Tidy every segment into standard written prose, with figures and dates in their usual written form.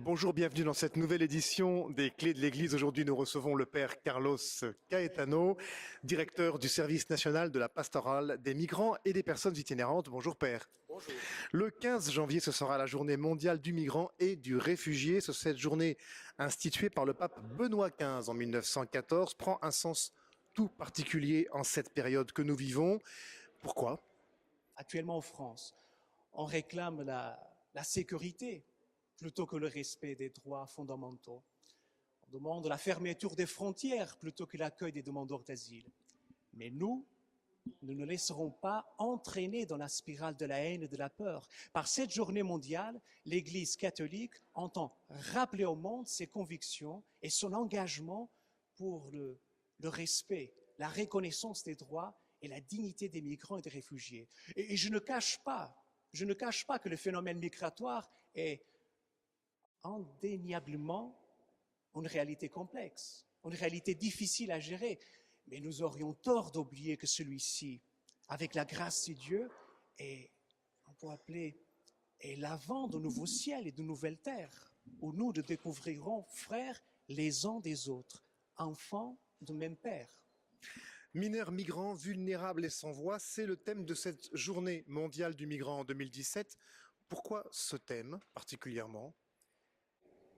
Bonjour, bienvenue dans cette nouvelle édition des Clés de l'Église. Aujourd'hui, nous recevons le Père Carlos Caetano, directeur du service national de la pastorale des migrants et des personnes itinérantes. Bonjour Père. Bonjour. Le 15 janvier, ce sera la journée mondiale du migrant et du réfugié. Cette journée, instituée par le pape Benoît XV en 1914, prend un sens tout particulier en cette période que nous vivons. Pourquoi ? Actuellement en France, on réclame la sécurité plutôt que le respect des droits fondamentaux. On demande la fermeture des frontières plutôt que l'accueil des demandeurs d'asile. Mais nous ne laisserons pas entraîner dans la spirale de la haine et de la peur. Par cette journée mondiale, l'Église catholique entend rappeler au monde ses convictions et son engagement pour le respect, la reconnaissance des droits et la dignité des migrants et des réfugiés. Et je ne cache pas que le phénomène migratoire est indéniablement une réalité complexe, une réalité difficile à gérer. Mais nous aurions tort d'oublier que celui-ci, avec la grâce de Dieu, est, on peut appeler, est l'avant de nouveaux ciels et de nouvelles terres, où nous nous découvrirons frères les uns des autres, enfants du même Père. Mineurs, migrants, vulnérables et sans voix, c'est le thème de cette journée mondiale du migrant en 2017. Pourquoi ce thème particulièrement ?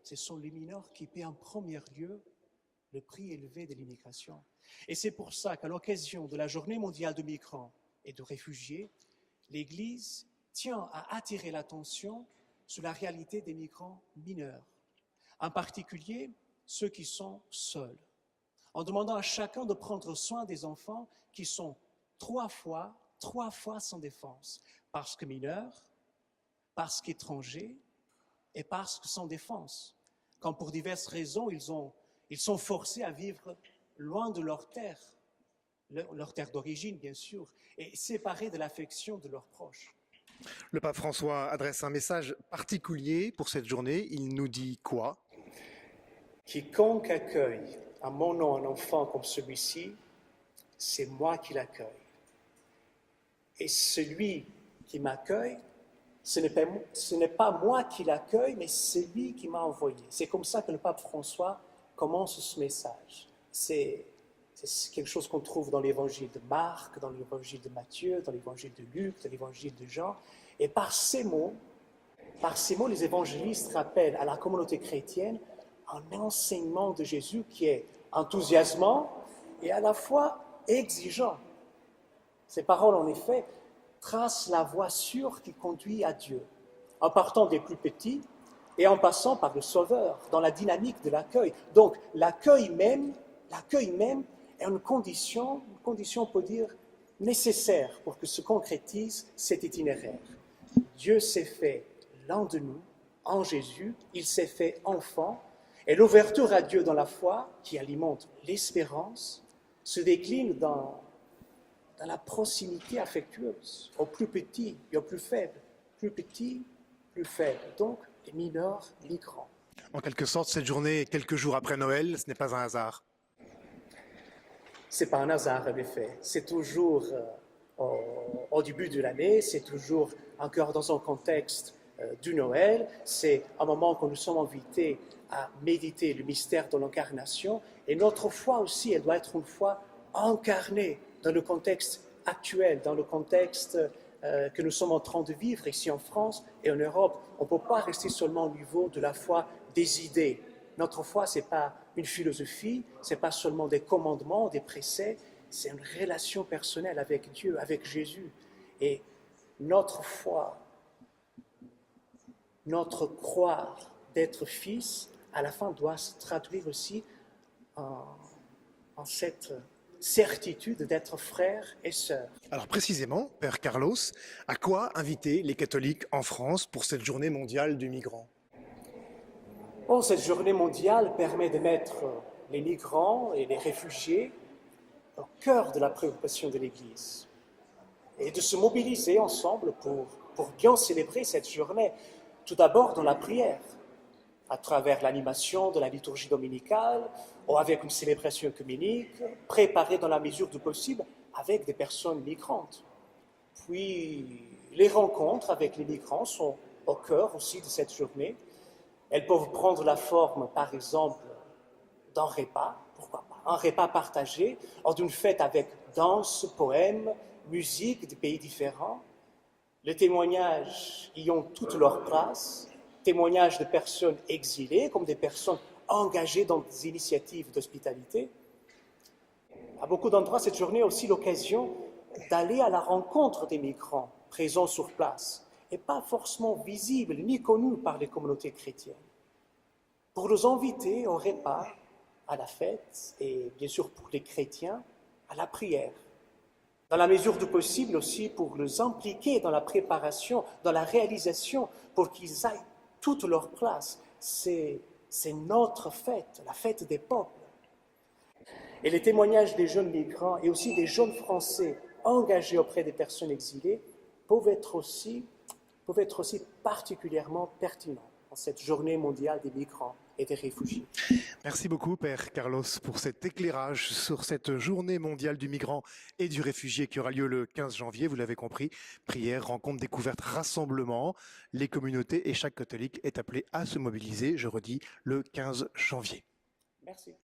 Ce sont les mineurs qui paient en premier lieu le prix élevé de l'immigration. Et c'est pour ça qu'à l'occasion de la journée mondiale de migrants et de réfugiés, l'Église tient à attirer l'attention sur la réalité des migrants mineurs, en particulier ceux qui sont seuls, en demandant à chacun de prendre soin des enfants qui sont trois fois sans défense, parce que mineurs, parce qu'étrangers et parce que sans défense, quand pour diverses raisons ils sont forcés à vivre loin de leur terre d'origine bien sûr, et séparés de l'affection de leurs proches. Le pape François adresse un message particulier pour cette journée. Il nous dit quoi ? Quiconque accueille à mon nom un enfant comme celui-ci, c'est moi qui l'accueille. Et celui qui m'accueille, ce n'est pas moi qui l'accueille, mais c'est lui qui m'a envoyé. C'est comme ça que le pape François commence ce message. C'est quelque chose qu'on trouve dans l'évangile de Marc, dans l'évangile de Matthieu, dans l'évangile de Luc, dans l'évangile de Jean. Et par ces mots, les évangélistes rappellent à la communauté chrétienne un enseignement de Jésus qui est enthousiasmant et à la fois exigeant. Ces paroles, en effet, tracent la voie sûre qui conduit à Dieu, en partant des plus petits et en passant par le Sauveur, dans la dynamique de l'accueil. Donc, l'accueil même est une condition, on peut dire, nécessaire pour que se concrétise cet itinéraire. Dieu s'est fait l'un de nous, en Jésus, il s'est fait enfant, et l'ouverture à Dieu dans la foi, qui alimente l'espérance, se décline dans la proximité affectueuse, aux plus petits et aux plus faibles. Plus petits, plus faibles. Donc, les mineurs, migrants. En quelque sorte, cette journée, quelques jours après Noël, ce n'est pas un hasard. Ce n'est pas un hasard, en effet. C'est toujours au début de l'année, c'est toujours encore dans un contexte du Noël. C'est un moment où nous sommes invités à méditer le mystère de l'incarnation. Et notre foi aussi, elle doit être une foi incarnée dans le contexte actuel, dans le contexte que nous sommes en train de vivre ici en France et en Europe. On ne peut pas rester seulement au niveau de la foi des idées. Notre foi, ce n'est pas une philosophie, ce n'est pas seulement des commandements, des préceptes, c'est une relation personnelle avec Dieu, avec Jésus. Et notre foi, notre croire d'être fils, à la fin doit se traduire aussi en cette certitude d'être frère et sœur. Alors précisément, Père Carlos, à quoi inviter les catholiques en France pour cette journée mondiale du migrant ? Bon, cette journée mondiale permet de mettre les migrants et les réfugiés au cœur de la préoccupation de l'Église et de se mobiliser ensemble pour bien célébrer cette journée, tout d'abord dans la prière, à travers l'animation de la liturgie dominicale ou avec une célébration œcuménique, préparée dans la mesure du possible avec des personnes migrantes. Puis, les rencontres avec les migrants sont au cœur aussi de cette journée. Elles peuvent prendre la forme, par exemple, d'un repas, pourquoi pas, un repas partagé, ou d'une fête avec danse, poèmes, musique de pays différents. Les témoignages y ont toute leur place, témoignages de personnes exilées comme des personnes engagées dans des initiatives d'hospitalité. À beaucoup d'endroits, cette journée est aussi l'occasion d'aller à la rencontre des migrants présents sur place et pas forcément visibles ni connus par les communautés chrétiennes, pour les inviter au repas, à la fête et bien sûr pour les chrétiens, à la prière. Dans la mesure du possible aussi pour les impliquer dans la préparation, dans la réalisation, pour qu'ils aillent toute leur place. C'est notre fête, la fête des peuples. Et les témoignages des jeunes migrants et aussi des jeunes Français engagés auprès des personnes exilées peuvent être aussi particulièrement pertinents en cette journée mondiale des migrants et des réfugiés. Merci beaucoup, Père Carlos, pour cet éclairage sur cette journée mondiale du migrant et du réfugié qui aura lieu le 15 janvier. Vous l'avez compris, prière, rencontre, découverte, rassemblement. Les communautés et chaque catholique est appelé à se mobiliser, je redis, le 15 janvier. Merci.